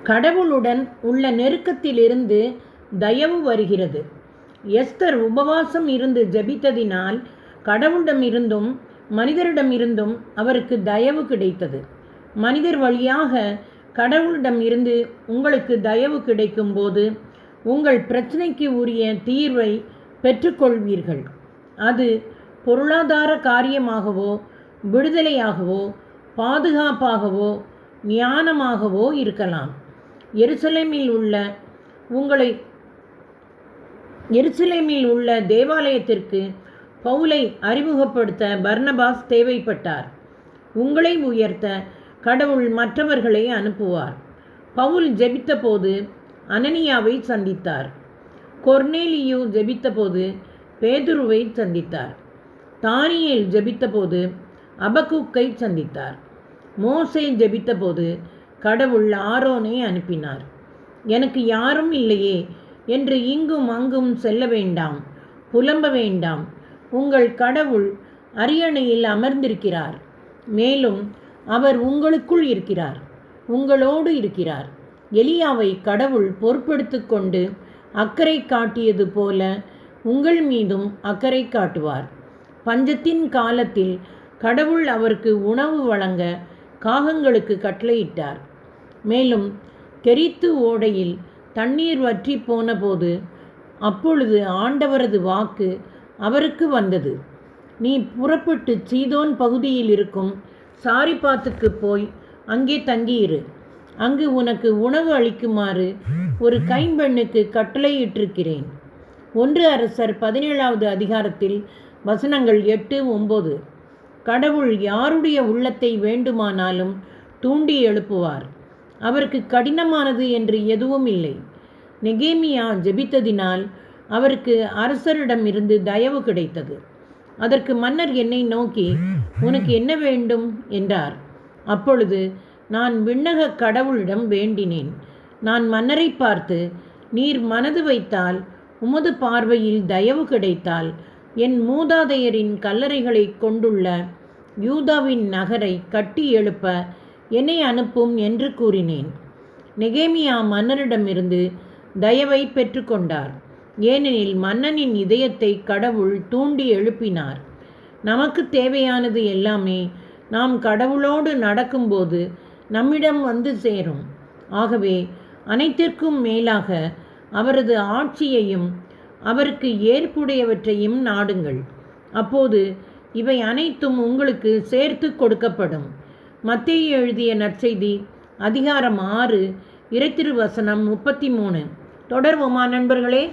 கடவுளுடன் உள்ள நெருக்கத்திலிருந்து தயவு வருகிறது. எஸ்தர் உபவாசம் இருந்து ஜெபித்ததினால் கடவுளிடமிருந்தும் மனிதரிடமிருந்தும் அவருக்கு தயவு கிடைத்தது. மனிதர் வழியாக கடவுளிடம் இருந்து உங்களுக்கு தயவு கிடைக்கும்போது உங்கள் பிரச்சனைக்கு உரிய தீர்வை பெற்றுக்கொள்வீர்கள். அது பொருளாதார காரியமாகவோ, விடுதலையாகவோ, பாதுகாப்பாகவோ, ஞானமாகவோ இருக்கலாம். எருசலேமில் உள்ள தேவாலயத்திற்கு பவுலை அறிமுகப்படுத்த பர்னபாஸ் தேவைப்பட்டார். உங்களை உயர்த்த கடவுள் மற்றவர்களை அனுப்புவார். பவுல் ஜெபித்தபோது அனனியாவை சந்தித்தார். கொர்னேலியு ஜெபித்தபோது பேதுருவை சந்தித்தார். தானியேல் ஜெபித்தபோது அபக்குக்கை சந்தித்தார். மோசே ஜெபித்தபோது கடவுள் ஆரோனை அனுப்பினார். எனக்கு யாரும் இல்லையே என்று இங்கும் அங்கும் செல்ல வேண்டாம், புலம்ப வேண்டாம். உங்கள் கடவுள் அரியணையில் அமர்ந்திருக்கிறார். மேலும் அவர் உங்களுக்குள் இருக்கிறார், உங்களோடு இருக்கிறார். எலியாவை கடவுள் பொறுப்பெடுத்து கொண்டு அக்கறை காட்டியது போல உங்கள் மீதும் அக்கறை காட்டுவார். பஞ்சத்தின் காலத்தில் கடவுள் அவருக்கு உணவு வழங்க காகங்களுக்கு கட்டளையிட்டார். மேலும் கெரித்து ஓடையில் தண்ணீர் வற்றி போன போது அப்பொழுது ஆண்டவரது வாக்கு அவருக்கு வந்தது. நீ புறப்பட்டு சீதோன் பகுதியில் இருக்கும் சாரிபாத்துக்கு போய் அங்கே தங்கியிரு. அங்கு உனக்கு உணவு அளிக்குமாறு ஒரு கைம்பெண்ணுக்கு கட்டளையிட்டிருக்கிறேன். 1 அரசர் 17வது அதிகாரத்தில் வசனங்கள் 8-9. கடவுள் யாருடைய உள்ளத்தை வேண்டுமானாலும் தூண்டி எழுப்புவார். அவருக்கு கடினமானது என்று எதுவும் இல்லை. நெகேமியா ஜெபித்ததினால் அவருக்கு அரசரிடமிருந்து தயவு கிடைத்தது. அதற்கு மன்னர் என்னை நோக்கி, உனக்கு என்ன வேண்டும் என்றார். அப்பொழுது நான் விண்ணக கடவுளிடம் வேண்டினேன். நான் மன்னரை பார்த்து, நீர் மனது வைத்தால், உமது பார்வையில் தயவு கிடைத்தால், என் மூதாதையரின் கல்லறைகளை கொண்டுள்ள யூதாவின் நகரை கட்டி எழுப்ப என்னை அனுப்பும் என்று கூறினேன். நெகேமியா மன்னரிடமிருந்து தயவை பெற்றுக்கொண்டார். ஏனெனில் மன்னனின் இதயத்தை கடவுள் தூண்டி எழுப்பினார். நமக்கு தேவையானது எல்லாமே நாம் கடவுளோடு நடக்கும்போது நம்மிடம் வந்து சேரும். ஆகவே அனைத்திற்கும் மேலாக அவரது ஆட்சியையும் அவருக்கு ஏற்புடையவற்றையும் நாடுங்கள். அப்போது இவை அனைத்தும் உங்களுக்கு சேர்த்து கொடுக்கப்படும். மத்தேயு எழுதிய நற்செய்தி அதிகாரம் 6 இறைத்திருவசனம் 33. தொடர்வோமா நண்பர்களே?